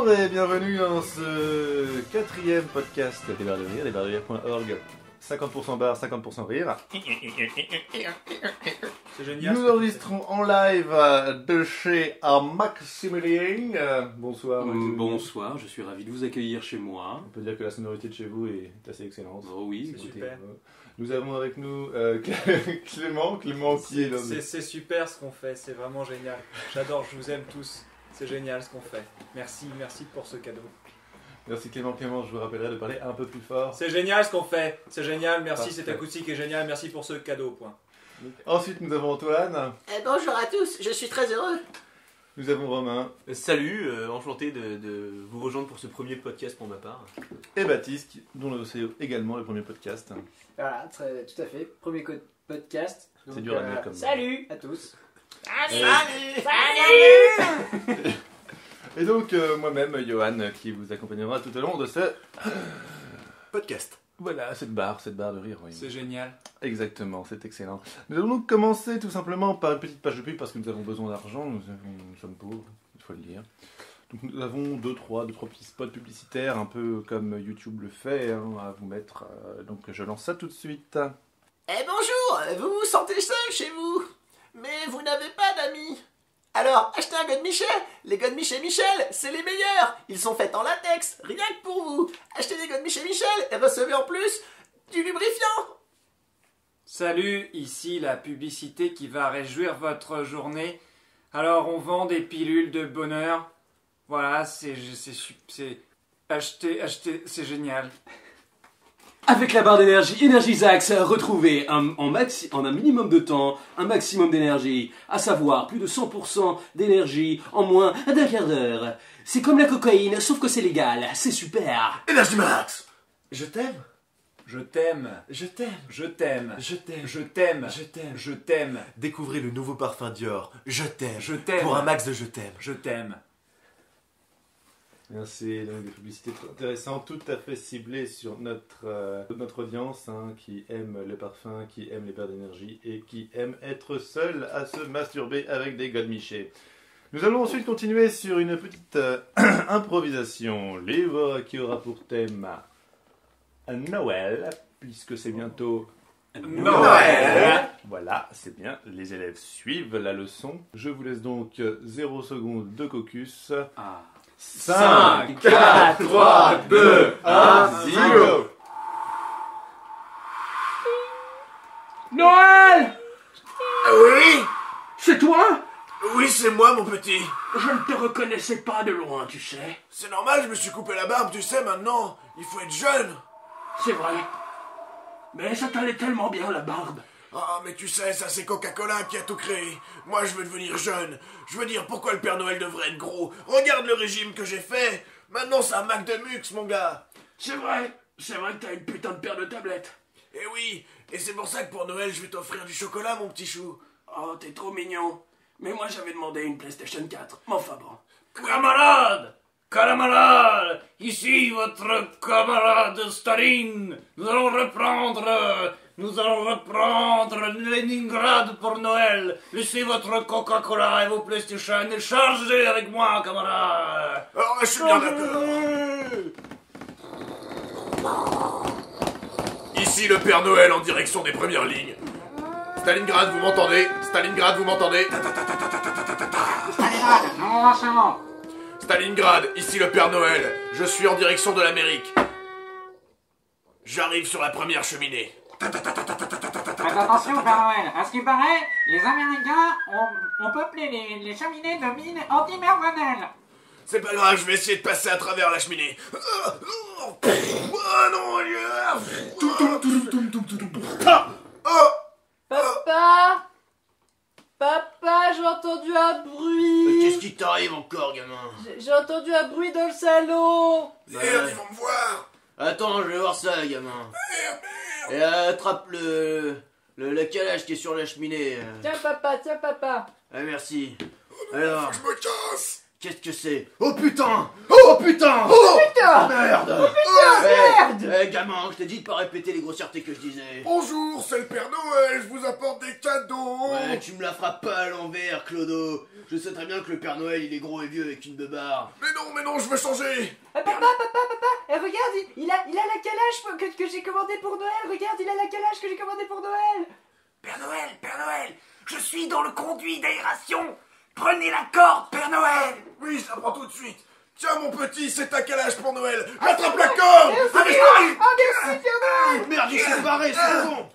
Bonjour et bienvenue dans ce quatrième podcast des barres de rire, lesbarresderire.org. 50% bar, 50% rire. C'est génial. Nous enregistrons en live de chez Maximilien. Bonsoir. Maximilien. Bonsoir, je suis ravi de vous accueillir chez moi. On peut dire que la sonorité de chez vous est assez excellente. Oh oui, C'est super. Nous avons avec nous Clément qui est dans C'est super ce qu'on fait, c'est vraiment génial. J'adore, je vous aime tous. C'est génial ce qu'on fait. Merci pour ce cadeau. Merci Clément, je vous rappellerai de parler un peu plus fort. C'est génial ce qu'on fait. C'est génial, merci, Parfait. cet acoustique est génial, merci pour ce cadeau, point. Ensuite nous avons Antoine, Bonjour à tous, je suis très heureux. nous avons Romain Salut, enchanté de vous rejoindre pour ce premier podcast pour ma part. et Baptiste, dont c'est également le premier podcast. Voilà, tout à fait, premier podcast. C'est Donc, dur à dire comme ça. Salut à tous. Et donc moi-même, Johan, qui vous accompagnera tout au long de ce Podcast. Voilà, cette barre de rire. Oui. C'est génial. Exactement, c'est excellent. Nous allons donc commencer tout simplement par une petite page de pub parce que nous avons besoin d'argent, nous sommes pauvres, il faut le dire. Donc nous avons deux, trois petits spots publicitaires, un peu comme YouTube le fait, à vous mettre. Donc je lance ça tout de suite. Bonjour, vous vous sentez seul chez vous, mais vous n'avez pas d'amis. Alors, achetez un Godemiché. Les Godemiché Michel, c'est les meilleurs. Ils sont faits en latex, rien que pour vous. Achetez des Godemiché Michel et recevez en plus du lubrifiant. Salut, ici la publicité qui va réjouir votre journée. Alors on vend des pilules de bonheur. Voilà, c'est acheter, c'est génial. Avec la barre d'énergie Energisax, retrouvez en un minimum de temps un maximum d'énergie, à savoir plus de 100% d'énergie en moins d'un quart d'heure. C'est comme la cocaïne, sauf que c'est légal, c'est super. Energimax. Je t'aime. Je t'aime, Je t'aime. je t'aime, Je t'aime. je t'aime, Je t'aime. je t'aime, Découvrez le nouveau parfum Dior. Je t'aime. je t'aime, Pour un max de je t'aime. je t'aime. Merci, donc des publicités très intéressantes, tout à fait ciblées sur notre audience qui aime le parfum, qui aime les barres d'énergie et qui aime être seul à se masturber avec des godemichés. Nous allons ensuite continuer sur une petite improvisation libre qui aura pour thème Noël, puisque c'est bientôt Noël. Voilà, c'est bien, les élèves suivent la leçon. Je vous laisse donc 0 secondes de caucus. Ah. 5, 4, 3, 2, 1, 0. Noël! Oui. C'est toi? Oui, c'est moi, mon petit. Je ne te reconnaissais pas de loin, tu sais. C'est normal, je me suis coupé la barbe, tu sais, maintenant. Il faut être jeune. C'est vrai. Mais ça t'allait tellement bien, la barbe. Ah, mais tu sais, ça c'est Coca-Cola qui a tout créé. Moi, je veux devenir jeune. Je veux dire, pourquoi le Père Noël devrait être gros? Regarde le régime que j'ai fait. Maintenant, c'est un Mac de Mux, mon gars. C'est vrai que t'as une putain de paire de tablettes. Eh oui, et c'est pour ça que pour Noël, je vais t'offrir du chocolat, mon petit chou. Oh, t'es trop mignon. Mais moi, j'avais demandé une PlayStation 4. Mais enfin bon. Camarades, ici votre camarade Staline. Nous allons reprendre Leningrad pour Noël. Laissez votre Coca-Cola et vos PlayStation et chargez avec moi, camarades. Alors, je suis bien d'accord. Ici le Père Noël en direction des premières lignes. Stalingrad, vous m'entendez? Stalingrad, vous m'entendez? Stalingrad, ici le Père Noël. Je suis en direction de l'Amérique. J'arrive sur la première cheminée. Faites attention, Père Noël. À ce qui paraît, les Américains ont peuplé les cheminées de mines anti-personnelles. C'est pas grave, je vais essayer de passer à travers la cheminée. Ah non, Papa, j'ai entendu un bruit. Qu'est-ce qui t'arrive encore, gamin? J'ai entendu un bruit dans le salon. Merde, ils vont me voir. Attends, je vais voir ça, gamin. Et attrape la calèche qui est sur la cheminée. Tiens, papa. Ah, merci. Alors, Je me casse. Qu'est-ce que c'est? Oh putain! Oh putain! Oh Merde! Gamin, je t'ai dit de pas répéter les grossièretés que je disais. Bonjour, c'est le Père Noël, je vous apporte des cadeaux. Ouais, tu me la feras pas à l'envers, Clodo. Je sais très bien que le Père Noël, il est gros et vieux avec une beubare. Mais non, je veux changer. Papa, regarde, il a la calèche que j'ai commandée pour Noël. Regarde, il a la calèche que j'ai commandée pour Noël. Père Noël, je suis dans le conduit d'aération. Prenez la corde, Père Noël. Oui, je la prends tout de suite. Tiens, mon petit, c'est ta calèche pour Noël. Attrape la corde. Merci, Père Noël. Merde, il s'est barré, c'est bon.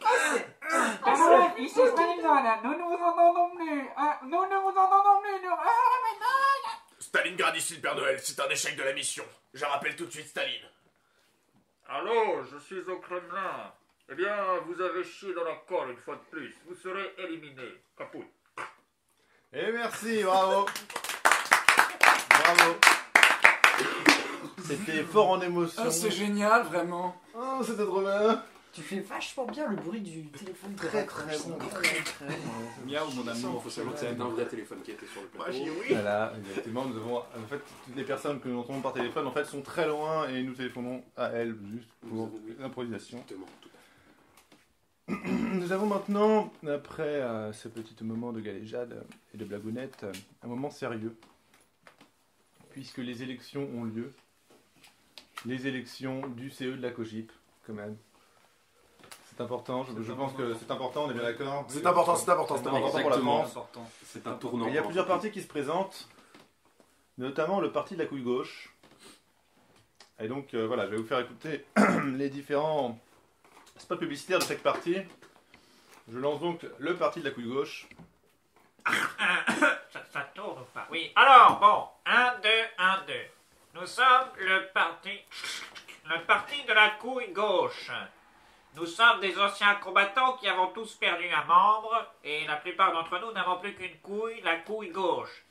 Père Noël, ici Stalingrad, nous ne vous entendons plus. Nous ne vous entendons plus. Stalingrad ici, le Père Noël, c'est un échec de la mission. Je rappelle tout de suite Staline. Allô, je suis au Kremlin. Eh bien, vous avez chié dans la colle une fois de plus. Vous serez éliminé. Capouille. Et merci, bravo. Bravo. C'était fort en émotion. Ah, c'est génial, vraiment. Oh, c'était trop bien. Tu fais vachement bien le bruit du téléphone. Très très bon. Miaou, mon amour, il faut savoir que c'est un vrai téléphone qui était sur le plateau. Moi, j'ai oui. Voilà, exactement. Nous avons, en fait, toutes les personnes que nous entendons par téléphone, en fait, sont très loin et nous téléphonons à elles juste pour l'improvisation. Exactement. Nous avons maintenant, après ce petit moment de galéjade et de blagounette, un moment sérieux, puisque les élections ont lieu. Les élections du CE de la COGIP, quand même. C'est important, je pense que c'est important, on est bien d'accord. C'est important. C'est important pour la Exactement. France. C'est un tournant. Il y a plusieurs partis qui se présentent, notamment le parti de la couille gauche. Et donc voilà, je vais vous faire écouter les différents spots publicitaires de chaque parti. Je lance donc le parti de la couille gauche. Ça tourne ou pas? Oui. Alors, bon. 1, 2, 1, 2. Nous sommes le parti de la couille gauche. Nous sommes des anciens combattants qui avons tous perdu un membre, et la plupart d'entre nous n'avons plus qu'une couille, la couille gauche.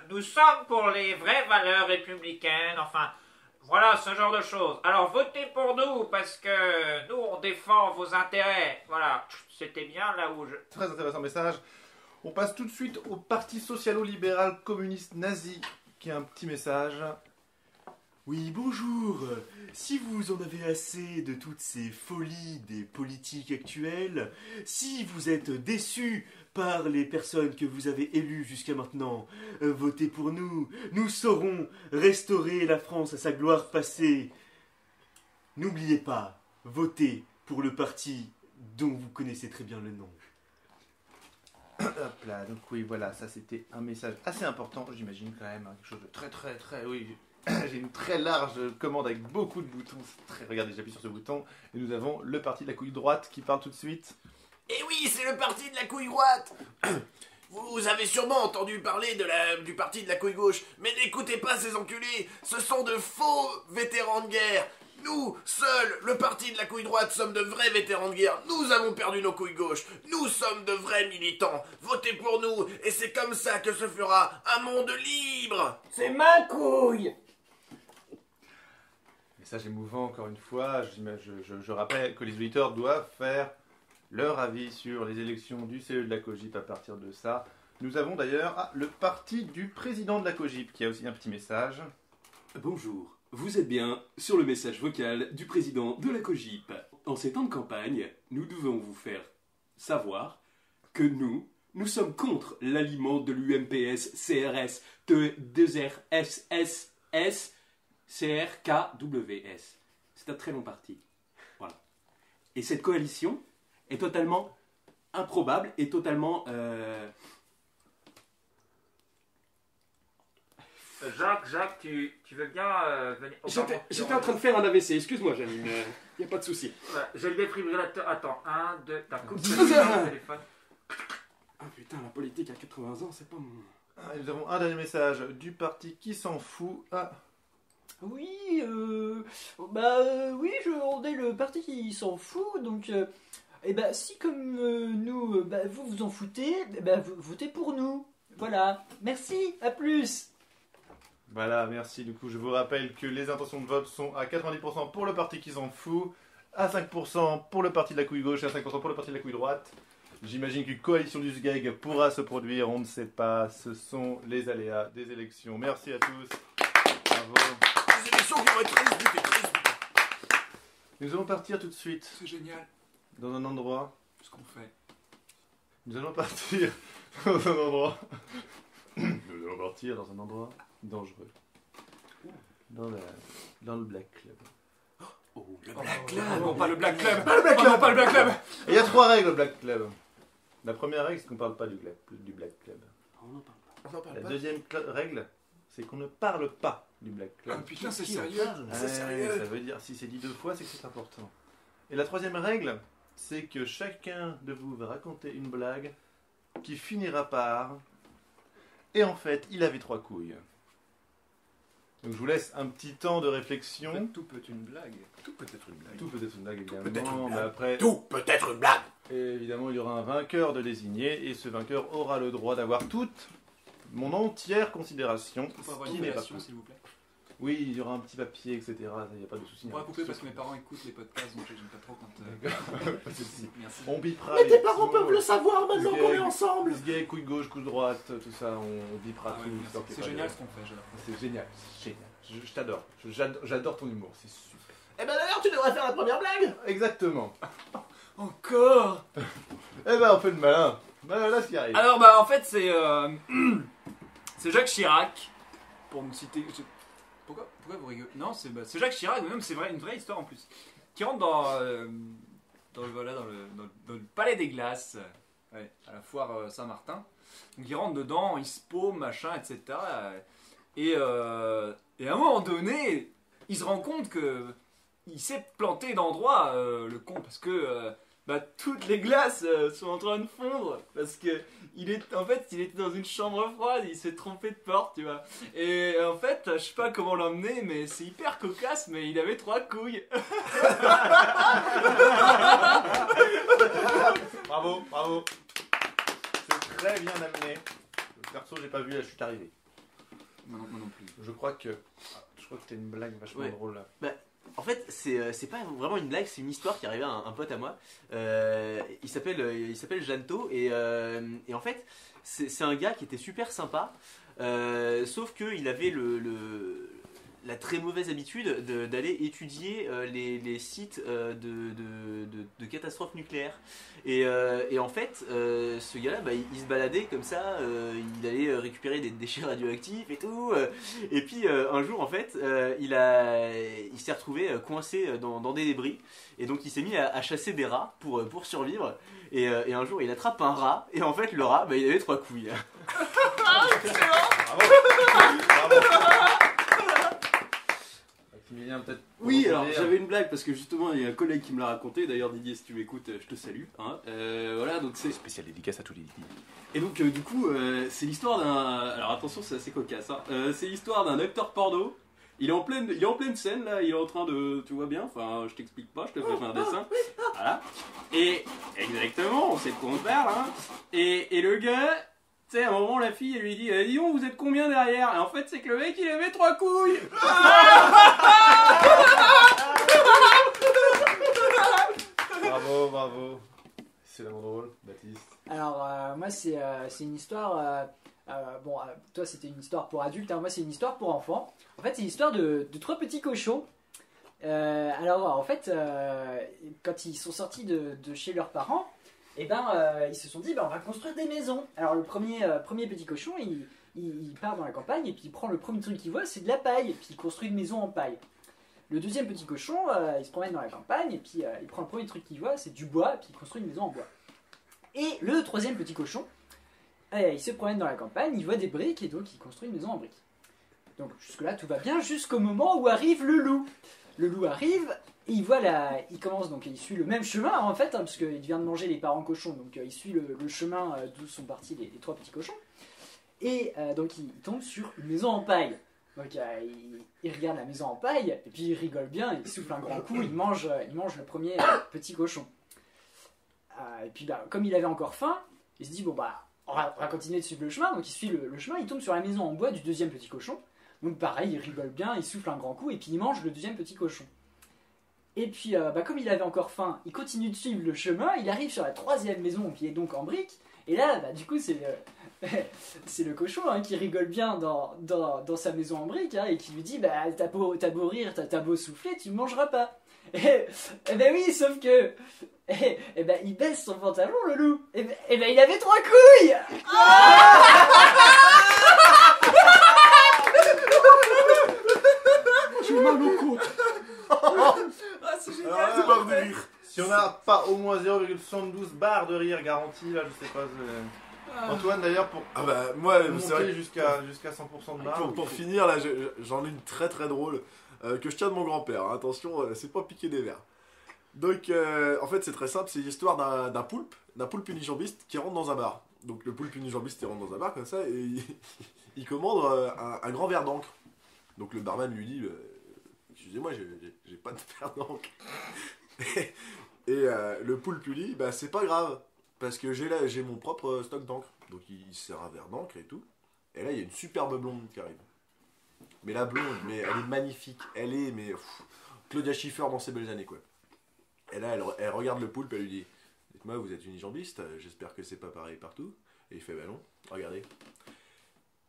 Nous sommes pour les vraies valeurs républicaines, enfin, voilà ce genre de choses. Alors votez pour nous, parce que nous on défend vos intérêts. Voilà, c'était bien là où je... Très intéressant message. On passe tout de suite au parti socialo-libéral communiste nazi, qui a un petit message. Oui, bonjour. Si vous en avez assez de toutes ces folies des politiques actuelles, si vous êtes déçus par les personnes que vous avez élues jusqu'à maintenant, votez pour nous. Nous saurons restaurer la France à sa gloire passée. N'oubliez pas, votez pour le parti dont vous connaissez très bien le nom. Hop là, donc oui, voilà, ça c'était un message assez important, j'imagine quand même, hein, quelque chose de très, oui... J'ai une très large commande avec beaucoup de boutons. Regardez, j'appuie sur ce bouton et nous avons le parti de la couille droite qui parle tout de suite. Et oui, c'est le parti de la couille droite. Vous avez sûrement entendu parler du parti de la couille gauche, mais n'écoutez pas ces enculés, ce sont de faux vétérans de guerre. Nous, seuls, le parti de la couille droite, sommes de vrais vétérans de guerre. Nous avons perdu nos couilles gauches. Nous sommes de vrais militants. Votez pour nous, et c'est comme ça que se fera un monde libre. C'est ma couille. Message émouvant encore une fois. Je rappelle que les auditeurs doivent faire leur avis sur les élections du CE de la COGIP à partir de ça. Nous avons d'ailleurs le parti du président de la COGIP qui a aussi un petit message. Bonjour, vous êtes bien sur le message vocal du président de la COGIP. En ces temps de campagne, nous devons vous faire savoir que nous sommes contre l'aliment de l'UMPS, CRS, 2RSSS, CRKWS. C'est un très long parti. Voilà. Et cette coalition est totalement improbable et totalement... Jacques, tu veux bien venir... J'étais en train de faire un AVC, excuse-moi Janine, y a pas de souci. Ouais, j'ai le défibrillateur. Attends, 1, 2, t'as coupé le téléphone. Ah putain, la politique à 80 ans, c'est pas mon... Nous avons un dernier message du parti qui s'en fout. Oui, on est le parti qui s'en fout, donc si comme nous, vous vous en foutez, vous votez pour nous. Voilà, merci, à plus. Voilà, merci. Du coup, je vous rappelle que les intentions de vote sont à 90% pour le parti qui s'en fout, à 5% pour le parti de la couille gauche et à 5% pour le parti de la couille droite. J'imagine qu'une coalition du SGEG pourra se produire, on ne sait pas. Ce sont les aléas des élections. Merci à tous. Bravo. Des élections qui vont être tristes. Nous allons partir tout de suite C'est génial dans un endroit. ce qu'on fait. Nous allons partir dans un endroit. Nous allons partir dans un endroit dangereux. Dans le Black Club. Le Black Club. Oh, non, pas le Black Club. Pas le Black Oh, Club. non, pas le Black Club. Et il y a 3 règles au Black Club. La première règle, c'est qu'on ne parle pas du Black Club. On en parle pas. On n'en parle La pas. deuxième règle, c'est qu'on ne parle pas du Black Club. Ah, putain, c'est Qui en sérieux. parle C'est Ouais, sérieux. Ça veut dire, si c'est dit 2 fois, c'est que c'est important. Et la troisième règle, c'est que chacun de vous va raconter une blague qui finira par... Et en fait, il avait 3 couilles. Donc je vous laisse un petit temps de réflexion. Tout peut être une blague. Tout peut être une blague. Tout peut être une blague, peut être une évidemment. blague. Mais après, Tout peut être une blague. et évidemment, il y aura un vainqueur de désigné. Et ce vainqueur aura le droit d'avoir toute mon entière considération. On peut avoir Ce une qui n'est pas collation, tout. s'il vous plaît. Oui, il y aura un petit papier, etc. Il n'y a pas de souci. On pourra couper parce que mes parents écoutent les podcasts, donc j'aime pas trop quand... Pas de souci. Merci. On bipera Mais les tes parents mots. peuvent le savoir maintenant qu'on est ensemble. Gay, couille gauche, couille droite, tout ça, on bipera Ah ouais, tout. merci. histoire qu'il y ait C'est pas génial de- ce qu'on fait, j'adore. C'est génial, c'est génial. Je t'adore. J'adore ton humour, c'est super. Eh ben d'ailleurs, tu devrais faire la première blague. Exactement. Encore. Eh ben, on fait le malin. Voilà ce qui arrive. Alors bah en fait c'est c'est Jacques Chirac pour me citer. Pourquoi vous rigolez? Non c'est Jacques Chirac, mais même c'est vrai une vraie histoire en plus. Qui rentre dans le palais des glaces, ouais, à la foire Saint-Martin. Donc il rentre dedans, il se paume, machin, etc. Et à un moment donné, il se rend compte que il s'est planté d'endroit, le con, parce que toutes les glaces sont en train de fondre parce que il était dans une chambre froide, il s'est trompé de porte, tu vois. Et en fait, je sais pas comment l'emmener, mais c'est hyper cocasse, mais il avait 3 couilles. Bravo, bravo. C'est très bien amené. Perso, j'ai pas vu la chute arriver. Moi non plus. Je crois que t'as une blague vachement Ouais. drôle là. En fait, c'est pas vraiment une blague, c'est une histoire qui arrivait à un pote à moi. Il s'appelle Janto et en fait, c'est un gars qui était super sympa, sauf qu'il avait la très mauvaise habitude d'aller étudier les sites de catastrophes nucléaires. Et en fait, ce gars-là, il se baladait comme ça, il allait récupérer des déchets radioactifs et tout. Et puis un jour, en fait, il s'est retrouvé coincé dans des débris. Et donc il s'est mis à chasser des rats pour survivre. Et un jour, il attrape un rat. Et en fait, le rat, il avait 3 couilles. Maximilien, peut-être. Oui, alors rebondir. j'avais une blague parce que justement il y a un collègue qui me l'a raconté. D'ailleurs, Didier, si tu m'écoutes, je te salue. Hein. Voilà, donc c'est. Spécial dédicace à tous les Didier. Et donc, du coup, c'est l'histoire d'un. Alors attention, c'est assez cocasse. Hein. C'est l'histoire d'un acteur porno. Il est en pleine scène là, il est en train de. Tu vois bien, enfin, je t'explique pas, je te fais un dessin. Voilà. Et exactement, on sait de quoi on parle. Hein. Et le gars. Tu sais, à un moment, la fille, elle lui dit dis donc, vous êtes combien derrière? Et en fait, c'est que le mec, il avait 3 couilles. Bravo, bravo. C'est vraiment drôle, Baptiste. Alors, moi, c'est une histoire. Toi, c'était une histoire pour adultes. Hein, moi, c'est une histoire pour enfants. En fait, c'est l'histoire de 3 petits cochons. En fait, quand ils sont sortis de chez leurs parents, ils se sont dit, on va construire des maisons. Alors, le premier petit cochon, il part dans la campagne et puis il prend le premier truc qu'il voit, c'est de la paille. Et puis il construit une maison en paille. Le deuxième petit cochon, il se promène dans la campagne et puis il prend le premier truc qu'il voit, c'est du bois, et puis il construit une maison en bois. Et le troisième petit cochon, il se promène dans la campagne, il voit des briques et donc il construit une maison en briques. Donc jusque-là tout va bien jusqu'au moment où arrive le loup. Le loup arrive et il commence donc il suit le même chemin en fait, parce qu'il vient de manger les parents cochons, donc il suit le chemin d'où sont partis les 3 petits cochons. Et donc il tombe sur une maison en paille. Donc il regarde la maison en paille et puis il rigole bien, il souffle un grand coup, il mange le premier petit cochon. Et puis comme il avait encore faim, il se dit on va continuer de suivre le chemin. Donc il suit le chemin, il tombe sur la maison en bois du deuxième petit cochon. Donc pareil, il rigole bien, il souffle un grand coup et puis il mange le deuxième petit cochon. Et puis, comme il avait encore faim, il continue de suivre le chemin. Il arrive sur la 3e maison qui est donc en briques. Et là, du coup, c'est c'est le cochon qui rigole bien dans sa maison en briques et qui lui dit t'as beau rire, t'as beau souffler, tu me mangeras pas. Et ben oui, sauf que il baisse son pantalon, le loup. Et ben il avait 3 couilles. J'ai mal au côte. C'est génial. C'est barre de rire. Si on n'a pas au moins 0,72 barres de rire garantie, là, je sais pas. Antoine, d'ailleurs, pour Ah bah, moi, c'est vrai. monter jusqu'à 100% de barres. Pour finir, là, j'en ai une très très drôle que je tiens de mon grand-père. Hein. Attention, c'est pas piquer des verres. Donc, en fait, c'est très simple. C'est l'histoire d'un poulpe unijambiste qui rentre dans un bar. Donc, le poulpe unijambiste, il rentre dans un bar comme ça et il commande un grand verre d'encre. Donc, le barman lui dit excusez-moi, j'ai pas de verre d'encre. et le poulpe lui dit c'est pas grave. Parce que j'ai mon propre stock d'encre. Donc il sert un verre d'encre et tout. Et là, il y a une superbe blonde qui arrive. Mais la blonde, elle est magnifique. Elle est, Claudia Schiffer dans ses belles années, quoi. Et là, elle regarde le poulpe, elle lui dit dites-moi, vous êtes unijambiste, j'espère que c'est pas pareil partout. Et il fait non, regardez.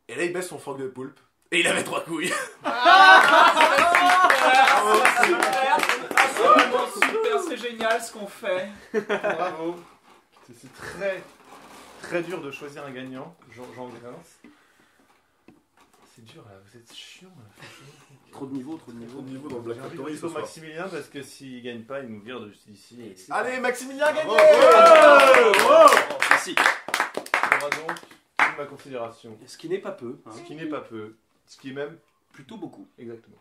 Et là, il baisse son froc de poulpe. Et il avait 3 couilles. Super, c'est génial ce qu'on fait. Bravo. C'est très, très dur de choisir un gagnant, Jean Grince. C'est dur, là, vous êtes chiant. Là. Trop de niveau. Trop de niveau dans le Black J'ai envie de Factory dire ce au soir. Maximilien parce que s'il gagne pas, il nous vire d'ici. Allez, Maximilien gagné. Merci. Il aura donc toute ma considération. Ce qui n'est pas peu. Ce qui n'est pas peu, ce qui est même Plutôt beaucoup. exactement.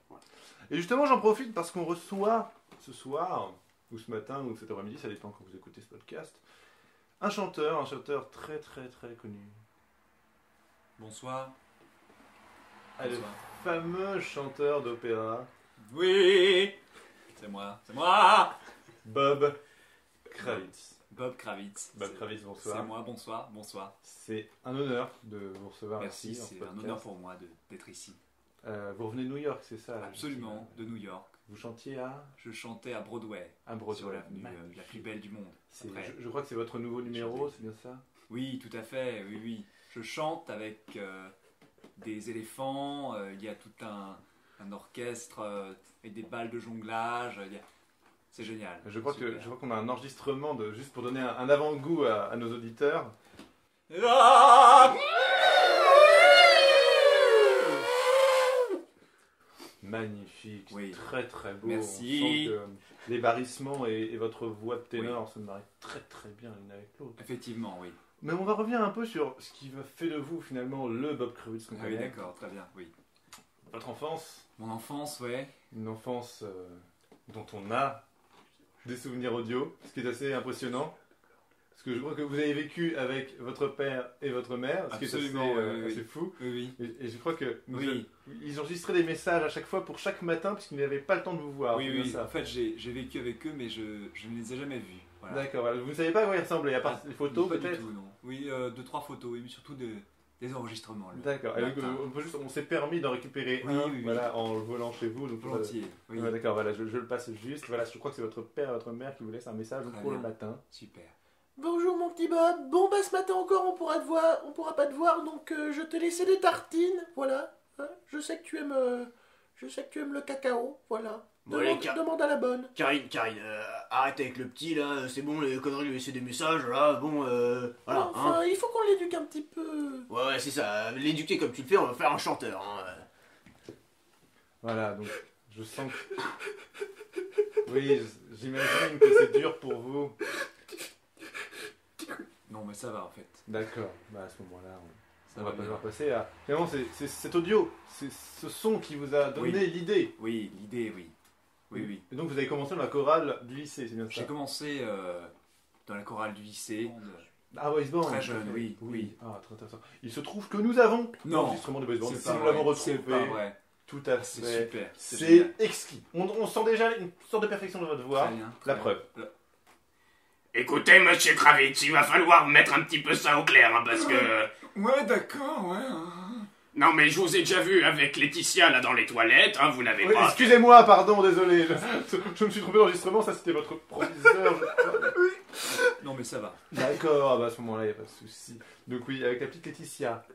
Et justement, j'en profite parce qu'on reçoit ce soir, ou ce matin, ou cet après-midi, ça dépend quand vous écoutez ce podcast, un chanteur très très très connu. Bonsoir. Ah, le fameux chanteur d'opéra, Oui. C'est moi. Bob Kravitz. Bob Kravitz. Bob Kravitz, bonsoir. C'est moi, bonsoir. C'est un honneur de vous recevoir Merci, ici. en c'est un podcast. honneur pour moi d'être ici. Vous revenez de New York, c'est ça? Absolument, de New York. Vous chantiez à Je chantais à Broadway, Broadway. sur l'avenue Magnifique. la plus belle du monde. Après. Je crois que c'est votre nouveau numéro, c'est bien ça? Oui, tout à fait, oui. Je chante avec des éléphants, il y a tout un orchestre avec des balles de jonglage, c'est génial. Je crois Super. qu'on a un enregistrement juste pour donner un avant-goût à nos auditeurs. Ah Magnifique, Oui. très très beau. Merci. On sent que les barrissements et votre voix de ténor se marient très très bien l'une avec l'autre. Effectivement, oui. Mais on va revenir un peu sur ce qui fait de vous finalement le Bob Kravitz qu'on Ah oui, connaît. d'accord, très bien, oui. Votre enfance, Mon enfance, ouais. une enfance dont on a des souvenirs audio, ce qui est assez impressionnant. Parce que je crois que vous avez vécu avec votre père et votre mère, ce qui est Absolument, oui. assez fou. Oui, oui. Et je crois que Oui. ils enregistraient des messages à chaque fois pour chaque matin puisqu'ils n'avaient pas le temps de vous voir. Oui, c'est bien oui. ça. En fait, j'ai vécu avec eux, mais je ne les ai jamais vus. Voilà. D'accord, voilà. Vous ne savez pas à quoi ils ressemblaient, à part les photos Pas du peut-être? tout, non. Oui, 2-3 photos, oui, mais surtout des enregistrements. là. D'accord. Et donc, Matin. on s'est permis d'en récupérer Oui, un oui, oui. voilà, en le volant chez vous. Donc, Volontiers. Oui. Ouais, d'accord, voilà, je le passe juste. Voilà, je crois que c'est votre père et votre mère qui vous laissent un message Très pour le bien. matin. Super. Bonjour mon petit Bob. Bon ce matin encore on pourra pas te voir donc je te laissais des tartines, voilà. Hein, je sais que tu aimes le cacao, voilà. Bon, Demande à la bonne. Karine, arrête avec le petit là, c'est bon les conneries de lui laisser des messages là, bon voilà. Enfin, Hein. il faut qu'on l'éduque un petit peu. Ouais, c'est ça, l'éduquer comme tu le fais, on va faire un chanteur. Hein. Voilà, donc je sens que... Oui, j'imagine que c'est dur pour vous. Non, mais ça va en fait. D'accord, bah à ce moment-là, Ça on va va bien. pouvoir passer à... Finalement, c'est cet audio, c'est ce son qui vous a donné Oui. l'idée. Oui, l'idée, oui. Oui, oui. Et donc vous avez commencé dans la chorale du lycée, c'est bien ça? J'ai commencé dans la chorale du lycée. Ah, Boys Band. Très tout à jeune, fait. oui, oui. Ah, très intéressant. Il se trouve que nous avons Non. l'enregistrement de Boys Band. C'est Si pas nous l'avons vrai, c'est retrouvé, pas vrai. tout à C'est fait. super. C'est C'est génial. exquis. On sent déjà une sorte de perfection de votre voix. Très bien. La très preuve. bien. Écoutez, monsieur Kravitz, il va falloir mettre un petit peu ça au clair, hein, parce que... Ouais, d'accord, ouais. Non mais je vous ai déjà vu avec Laetitia là dans les toilettes, hein, vous n'avez Oui, pas... excusez-moi, pardon, désolé. Je me suis trompé d'enregistrement, ça c'était votre proviseur. Non, mais ça va. D'accord, ah bah à ce moment-là, il n'y a pas de souci. Donc oui, avec la petite Laetitia.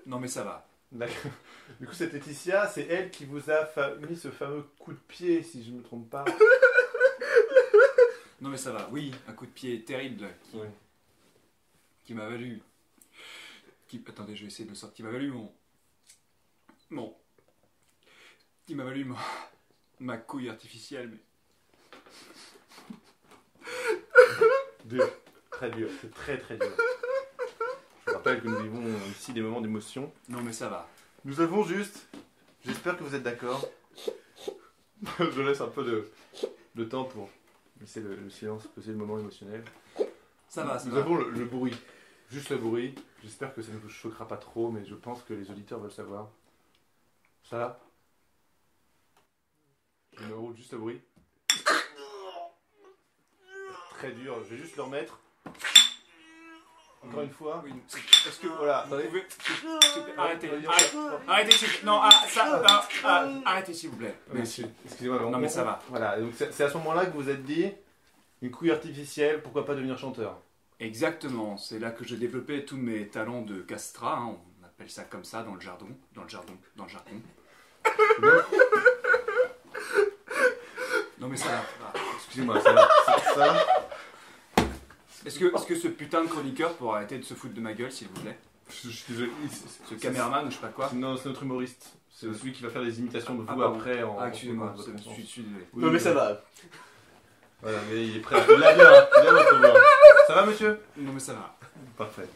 Non, mais ça va. D'accord. Du coup, cette Laetitia, c'est elle qui vous a mis ce fameux coup de pied, si je ne me trompe pas. Non, mais ça va. Oui, un coup de pied terrible qui m'a valu... Attendez, je vais essayer de le sortir. Qui m'a valu qui m'a valu ma couille artificielle, mais... Dur. Très dur. C'est très très dur. Je rappelle que nous vivons ici des moments d'émotion. Non, mais ça va. Nous avons juste... J'espère que vous êtes d'accord. Je laisse un peu de temps pour laisser le silence, poser le moment émotionnel. Ça va, ça Nous va. avons le bruit. Juste le bruit. J'espère que ça ne vous choquera pas trop, mais je pense que les auditeurs veulent savoir. Ça va? Je me roule juste le bruit. Très dur. Je vais juste le remettre. Encore une fois. Oui. Est-ce que... Voilà. Vous Attendez. pouvez... Arrêtez. Arrêtez. Arrêtez, s'il vous plaît. Non, arrêtez, s'il vous plaît. Merci. Excusez-moi. Non, mais ça va. Voilà. Donc c'est à ce moment-là que vous vous êtes dit, une couille artificielle, pourquoi pas devenir chanteur? Exactement. C'est là que j'ai développé tous mes talents de castrat. Hein. On appelle ça comme ça dans le jargon. Non, mais ça va. Excusez-moi, ça va. Ça. Est-ce que ce putain de chroniqueur pourrait arrêter de se foutre de ma gueule, s'il vous plaît? Ce caméraman ou je sais pas quoi? Non, c'est notre humoriste. C'est celui qui va faire les imitations de vous pardon. après en... excusez-moi, en- je suis désolé. Oui, Non mais ça va. Voilà, mais il est prêt. Il a bien votre voix. Ça va, monsieur? Non, mais ça va. Parfait.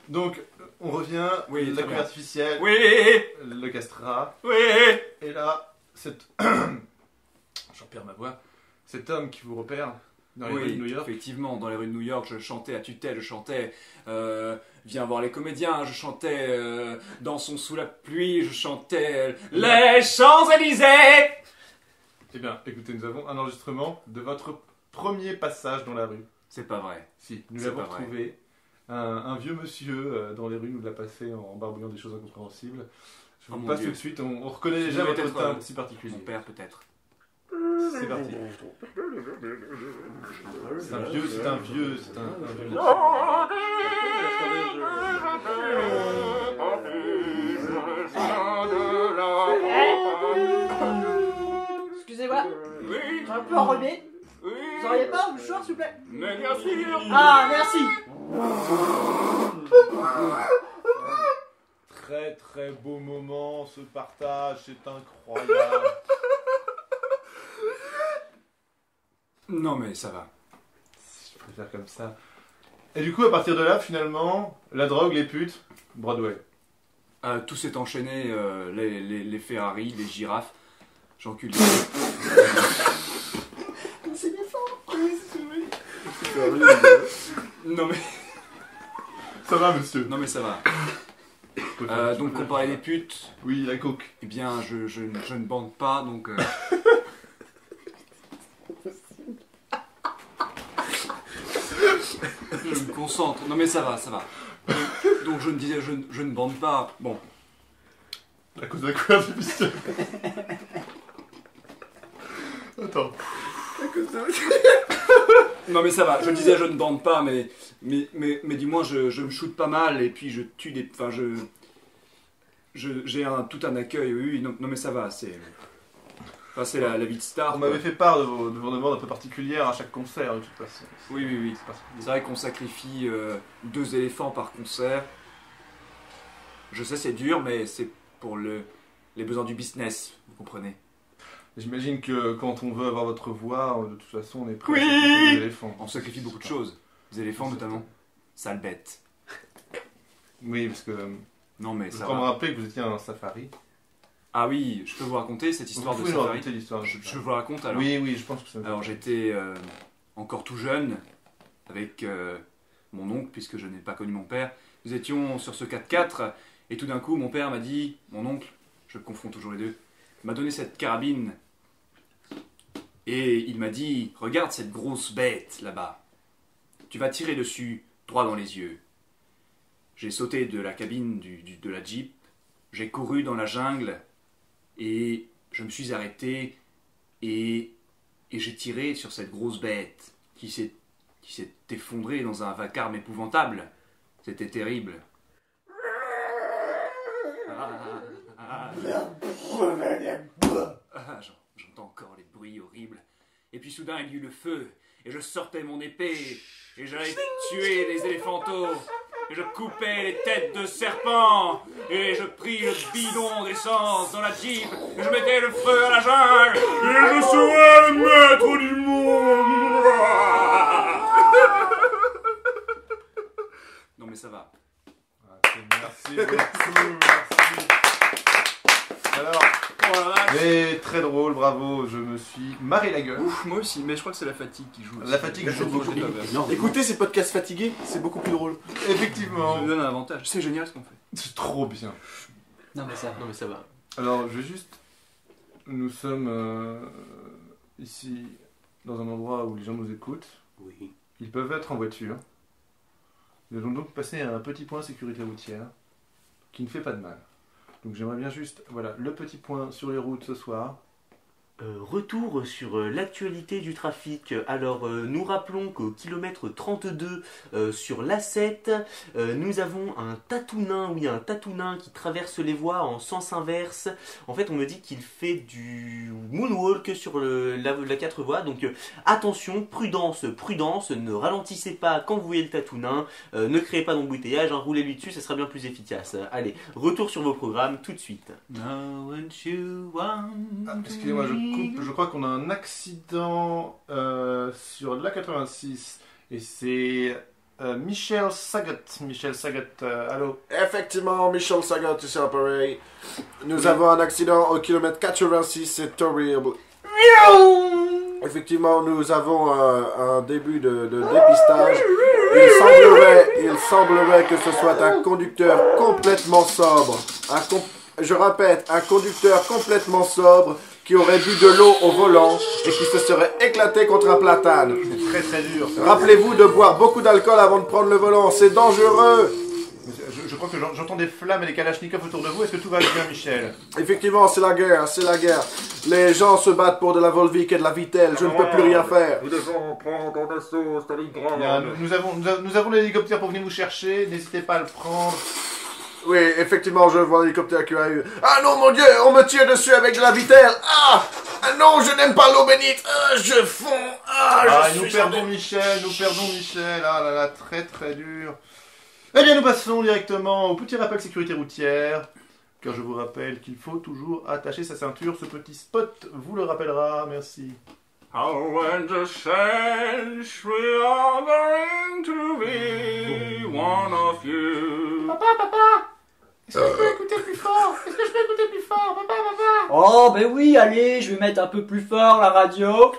Donc, on revient. Oui, la très couille bien. artificielle, Oui. le castrat. Et là, j'en perds ma voix. Cet homme qui vous repère dans les rues de New Oui, York. effectivement, dans les rues de New York, je chantais à tutelle, je chantais Viens voir les comédiens, je chantais Dansons sous la pluie, je chantais Les Champs-Élysées. Eh bien, écoutez, nous avons un enregistrement de votre premier passage dans la rue. C'est pas vrai. Si, nous C'est l'avons pas vrai. retrouvé. Un vieux monsieur dans les rues nous l'a passé en barbouillant des choses incompréhensibles. Je vous Oh mon passe Dieu. tout de suite, on reconnaît Ça déjà devait votre être, timbre si particulier. Mon père, peut-être. C'est parti. C'est un vieux. Excusez-moi, Oui, j'ai un peu enrhumé. oui. Vous auriez pas un mouchoir, s'il vous plaît? Mais bien sûr. Ah, merci. Très très beau moment, ce partage, c'est incroyable. Non, mais ça va. Je préfère comme ça. Et du coup, à partir de là, finalement, la drogue, les putes, Broadway. Tout s'est enchaîné, les Ferrari, les girafes. J'encule. C'est bien fort. Non, mais... Ça va, monsieur? Non, mais ça va. Donc, on parlait des putes. Oui, la coke. Eh bien, je ne bande pas, donc... Je me concentre. Non, mais ça va, ça va. Donc, je ne disais, je ne bande pas. Bon, À cause de la couille artificielle. Attends. non, mais ça va. Je disais, je ne bande pas, mais du moins, je me shoot pas mal, et puis je tue des... Enfin, j'ai tout un accueil, oui, non, mais ça va, c'est... Enfin, c'est la vie de star. On quoi. m'avait fait part de vos demandes un peu particulières à chaque concert, de toute façon. Oui, oui, oui. C'est particulier. C'est vrai qu'on sacrifie 2 éléphants par concert. Je sais, c'est dur, mais c'est pour les besoins du business, vous comprenez. J'imagine que quand on veut avoir votre voix, de toute façon, on est prêt Oui. à sacrifier des éléphants. On sacrifie beaucoup de choses. Des éléphants, C'est notamment. Sale bête. Oui, parce que Non, mais je ça crois me va. rappeler que vous étiez à un safari. Ah oui, je peux vous raconter cette histoire Vous de pouvez nous safari. raconter l'histoire. Je vous la raconte alors. Oui, oui, je pense que ça Alors j'étais encore tout jeune avec mon oncle, puisque je n'ai pas connu mon père. Nous étions sur ce 4x4 et tout d'un coup mon père m'a dit, mon oncle, je confonds toujours les deux, m'a donné cette carabine et il m'a dit, regarde cette grosse bête là-bas, tu vas tirer dessus droit dans les yeux. j'ai sauté de la cabine de la Jeep, j'ai couru dans la jungle et je me suis arrêté et j'ai tiré sur cette grosse bête qui s'est effondrée dans un vacarme épouvantable. C'était terrible. J'entends encore les bruits horribles. Et puis soudain il y eut le feu, et je sortais mon épée, et j'allais tuer les éléphantos, et je coupais les têtes de serpents, et je pris le bidon d'essence dans la Jeep, et je mettais le feu à la jungle, et je serais le maître du monde. Non mais ça va. Merci beaucoup, merci. Alors, mais très drôle, bravo, je me suis marré la gueule. Ouf, moi aussi, mais je crois que c'est la fatigue qui joue. La fatigue joue beaucoup. Écoutez ces podcasts fatigués, c'est beaucoup plus drôle. Effectivement. Ça nous donne un avantage. C'est génial ce qu'on fait. C'est trop bien. Non mais ça va. Alors, je vais juste... Nous sommes ici dans un endroit où les gens nous écoutent. Oui. Ils peuvent être en voiture. Nous allons donc passer à un petit point sécurité routière qui ne fait pas de mal. Donc j'aimerais bien juste, voilà, le petit point sur les routes ce soir. Retour sur l'actualité du trafic. Alors, nous rappelons qu'au kilomètre 32 sur l'A7, nous avons un tatounin qui traverse les voies en sens inverse. En fait, on me dit qu'il fait du moonwalk sur la 4 voies. Donc, attention, prudence, ne ralentissez pas quand vous voyez le tatounin. Ne créez pas d'embouteillage, roulez-lui dessus, ça sera bien plus efficace. Allez, retour sur vos programmes tout de suite. Excusez-moi, je crois qu'on a un accident sur l'A86 et c'est Michel Sagat. Allô? Effectivement, Michel Sagat, ici à Paris. Nous avons un accident au kilomètre 86, c'est horrible. Effectivement, nous avons un début de dépistage. Il semblerait que ce soit un conducteur complètement sobre. Je répète, un conducteur complètement sobre qui aurait bu de l'eau au volant et qui se serait éclaté contre un platane. C'est très très dur. Rappelez-vous de boire beaucoup d'alcool avant de prendre le volant, c'est dangereux. Je crois que j'entends des flammes et des kalachnikovs autour de vous. Est-ce que tout va bien, Michel? Effectivement, c'est la guerre. Les gens se battent pour de la Volvic et de la Vitelle, je ne peux plus rien faire. Nous devons prendre en assaut Stalingrad. Bien, nous avons l'hélicoptère pour venir vous chercher. N'hésitez pas à le prendre. Oui, effectivement, je vois l'hélicoptère qui a eu. Ah non, mon Dieu, on me tire dessus avec de la Vitelle. Ah non, je n'aime pas l'eau bénite. Ah, je fonds. Nous perdons Michel. Ah là là, très très dur. Eh bien, nous passons directement au petit rappel sécurité routière. Car je vous rappelle qu'il faut toujours attacher sa ceinture. Ce petit spot vous le rappellera. Merci. How when the sense we are going to be one of you. Papa, est-ce que je peux écouter plus fort? Papa? Oh ben oui, allez, je vais mettre un peu plus fort la radio.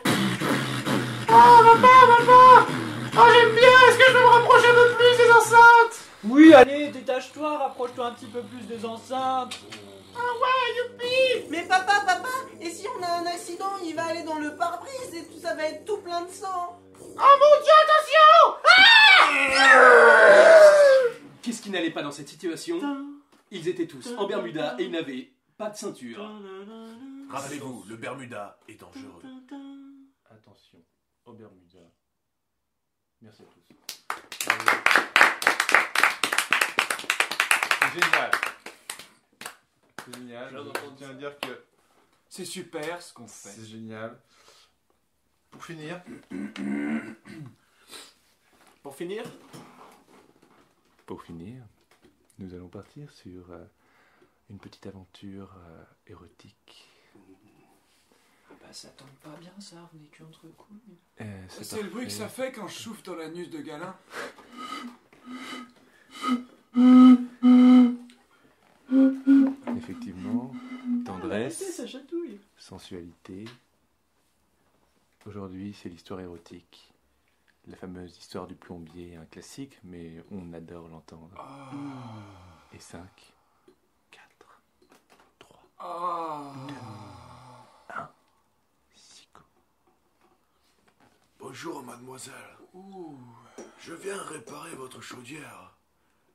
Papa! Oh, j'aime bien! Est-ce que je peux me rapprocher un peu plus des enceintes? Oui, allez, détache-toi, rapproche-toi un petit peu plus des enceintes. Ah ouais, youpi! Mais papa, et si on a un accident, il va aller dans le pare-brise et tout ça va être tout plein de sang. Oh mon Dieu, attention! Qu'est-ce qui n'allait pas dans cette situation? Ils étaient tous en Bermuda et ils n'avaient pas de ceinture. Rappelez-vous, le Bermuda est dangereux. Attention, au Bermuda. Merci à tous. C'est génial. Je tiens à dire que c'est super ce qu'on fait. C'est génial. Pour finir, nous allons partir sur une petite aventure érotique. Bah ça tombe pas bien ça, on est que entre couilles. C'est le bruit que ça fait quand je souffle dans l'anus de Galin. Effectivement, tendresse, Arrêtez, ça chatouille. sensualité. Aujourd'hui, c'est l'histoire érotique. La fameuse histoire du plombier, un classique, mais on adore l'entendre. Et 5, 4, 3, 2, 1, Sico. Bonjour, mademoiselle. Je viens réparer votre chaudière.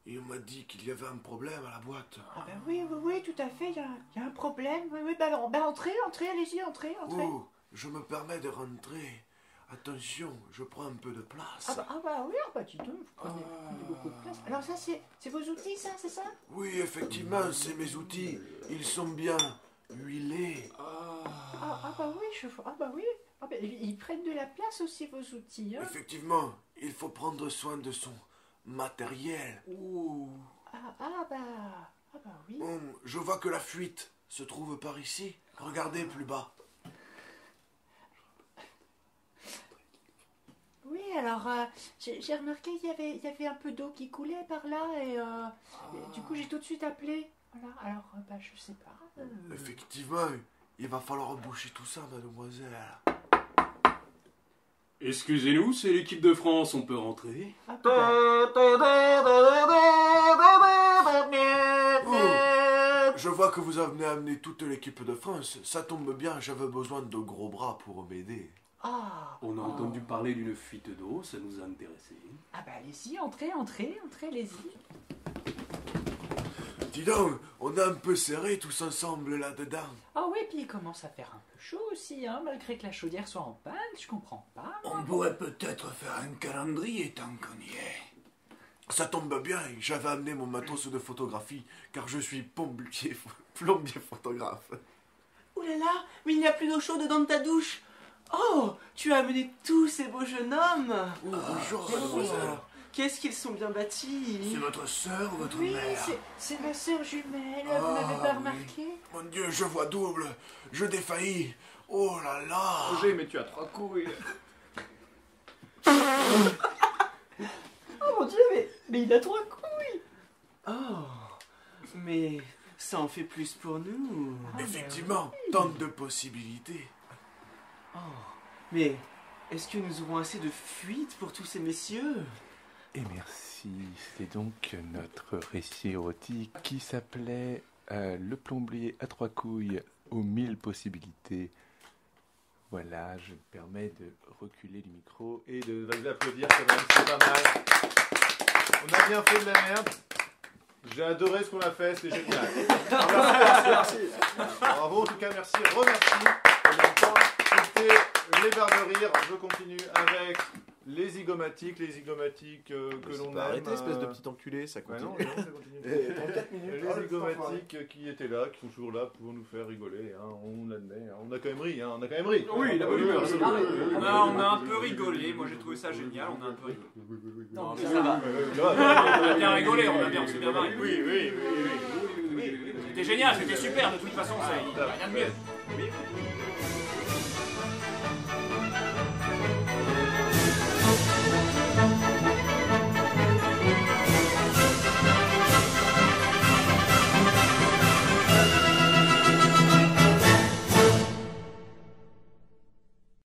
Il m'a dit qu'il y avait un problème à la boîte. Ah bah oui, tout à fait, il y a un problème. Oui, bah alors, entrez, allez-y, entrez. Oh, je me permets de rentrer. Attention, je prends un peu de place. Ah bah oui, dis donc, vous prenez beaucoup de place. Alors ça, c'est vos outils, ça, c'est ça? Oui, effectivement, c'est mes outils. Ils sont bien huilés. Ah bah oui, Ah bah, ils prennent de la place aussi, vos outils, hein. Effectivement, il faut prendre soin de son matériel. Ah bah oui. Je vois que la fuite se trouve par ici. Regardez plus bas. Oui, alors, j'ai remarqué qu'il y avait un peu d'eau qui coulait par là, et du coup, j'ai tout de suite appelé. Voilà, alors, bah, je sais pas. Effectivement, il va falloir boucher tout ça, mademoiselle. Excusez-nous, c'est l'équipe de France, on peut rentrer? Je vois que vous avez amené toute l'équipe de France. Ça tombe bien, j'avais besoin de gros bras pour m'aider. On a entendu parler d'une fuite d'eau, ça nous a intéressés. Ah bah allez-y, entrez, allez-y. Dis donc, on a un peu serré tous ensemble là-dedans. Ah oui, puis il commence à faire un peu chaud aussi, hein, malgré que la chaudière soit en panne, je comprends pas. On pourrait peut-être faire un calendrier tant qu'on y est. Ça tombe bien, j'avais amené mon matos de photographie, car je suis plombier photographe. Ouh là là, mais il n'y a plus d'eau chaude dans ta douche. Oh, tu as amené tous ces beaux jeunes hommes. Bonjour, mademoiselle. Qu'est-ce qu'ils sont bien bâtis. C'est votre sœur ou votre Oui, mère? c'est ma sœur jumelle, vous n'avez pas remarqué? Mon Dieu, je vois double, je défaillis. Oh là là. Roger, mais tu as 3 couilles. Oh mon Dieu, mais il a 3 couilles. Oh, mais ça en fait plus pour nous. Effectivement, tant de possibilités. Oh, mais est-ce que nous aurons assez de fuite pour tous ces messieurs? Et merci, c'est donc notre récit érotique qui s'appelait Le plombier à 3 couilles aux 1000 possibilités. Voilà, je me permets de reculer le micro et de vous applaudir quand même, c'est pas mal. On a bien fait de la merde. J'ai adoré ce qu'on a fait, c'est génial. Merci. Bravo, en tout cas, merci, remercie. En même temps, c'était les barres de rire. Je continue avec les zygomatiques que l'on aime. Arrêtez, espèce de petit enculé, ça continue. Ouais, non, ça continue. 34 minutes. Les zygomatiques qui étaient là, qui sont toujours là pour nous faire rigoler. Hein, on l'admet. Hein, on a quand même ri. Oui, la bonne humeur. On a un peu rigolé. Moi, j'ai trouvé ça génial. On a un peu rigolé. Non, mais ça va. On a bien rigolé. On s'est bien marré. Oui. C'était génial. C'était super. De toute façon, il n'y a rien de mieux.